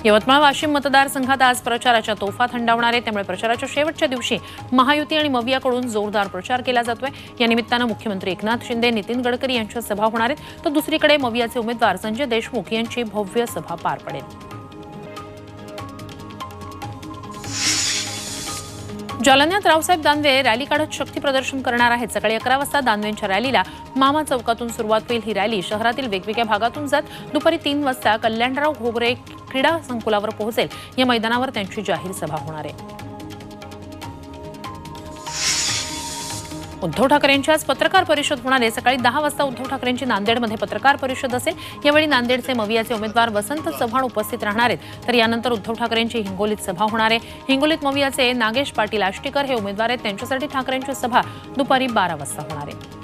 यवतमाळ वाशिम मतदारसंघात आज प्रचाराच्या तोफा थंडावणार आहे। त्यामुळे प्रचाराच्या शेवटच्या दिवशी महायुती आणि मवियाकडून जोरदार प्रचार केला जातोय। या निमित्तानं मुख्यमंत्री एकनाथ शिंदे, नितीन गडकरी यांच्या सभा होणार आहेत, तर दुसरीकडे मवियाचे उमेदवार संजय देशमुख यांची भव्य सभा पार पडेल। जालन्यात रावसाहेब दानवे रॅली काढत शक्ती प्रदर्शन करणार आहेत। सकाळी 11 वाजता दानवेंच्या रॅलीला मामा चौकातून सुरुवात होईल। ही रॅली शहरातील वेगवेगळ्या भागातून जात दुपारी 3 वाजता कल्याणराव घोगरे क्रीडा संकुलावर पोहोचेल। या मैदानावर त्यांची जाहीर सभा होणार आहे। उद्धव ठाकरेंची आज पत्रकार परिषद होणार आहे। सकाळी 10 वाजता उद्धव ठाकरेंची नांदेडमध्ये पत्रकार परिषद असेल। यावेळी नांदेडचे मवियाचे उमेदवार वसंत चव्हाण उपस्थित राहणार आहेत, तर यानंतर उद्धव ठाकरेंची हिंगोलीत सभा होणार आहे। हिंगोलीत मवियाचे नागेश पाटील आष्टीकर हे उमेदवार आहेत, त्यांच्यासाठी ठाकरेंची सभा दुपारी 12 वाजता होणार आहे।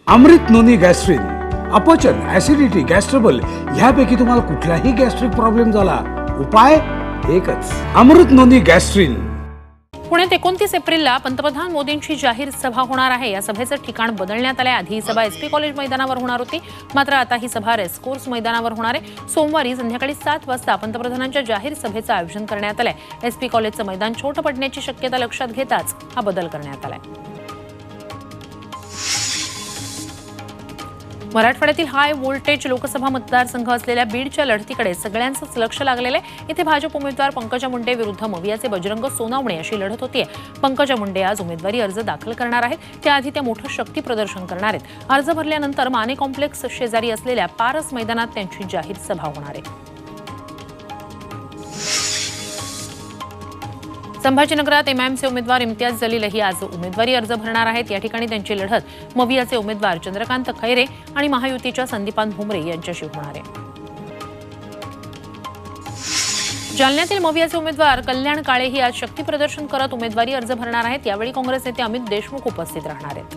अमृत नोनी गॅस्ट्रिन, अपचन, ऍसिडिटी, गॅस्ट्रबल ह्यापैकी तुम्हाला कुठलाही गॅस्ट्रिक प्रॉब्लेम झाला, उपाय एकच, अमृत नोनी गॅस्ट्रिन। पुण्यात 29 एप्रिलला पंतप्रधान मोदींची जाहीर सभा होणार आहे। या सभेचं ठिकाण बदलण्यात आलंय। आधी ही सभा एसपी कॉलेज मैदानावर होणार होती, मात्र आता ही सभा रेसकोर्स मैदानावर होणार आहे। सोमवारी संध्याकाळी 7 वाजता पंतप्रधानांच्या जाहीर सभेचं आयोजन करण्यात आलंय। एसपी कॉलेजचं मैदान छोटं पडण्याची शक्यता लक्षात घेताच हा बदल करण्यात आलाय। मराठवाड्यातील हाय व्होल्टेज लोकसभा मतदारसंघ असलेल्या बीडच्या लढतीकडे सगळ्यांचंच लक्ष लागलेलं आहे। इथे भाजप उमेदवार पंकजा मुंडे विरुद्ध मवियाचे बजरंग सोनावणे अशी लढत होतीये। पंकजा मुंडे आज उमेदवारी अर्ज दाखल करणार आहेत, त्याआधी त्या मोठं शक्ती प्रदर्शन करणार आहेत। अर्ज भरल्यानंतर माने कॉम्प्लेक्स शेजारी असलेल्या पारस मैदानात त्यांची जाहीर सभा होणार आहे। संभाजीनगरात एमआयएमचे उमेदवार इम्तियाज जलीलही आज उमेदवारी अर्ज भरणार आहेत। या ठिकाणी त्यांची लढत मवियाचे उमेदवार चंद्रकांत खैरे आणि महायुतीच्या संदीपान भुमरे यांच्याशी होणार आहे। जालन्यातील मवियाचे उमेदवार कल्याण काळेही आज शक्ती प्रदर्शन करत उमेदवारी अर्ज भरणार आहेत। यावेळी काँग्रेस नेते अमित देशमुख उपस्थित राहणार आहेत।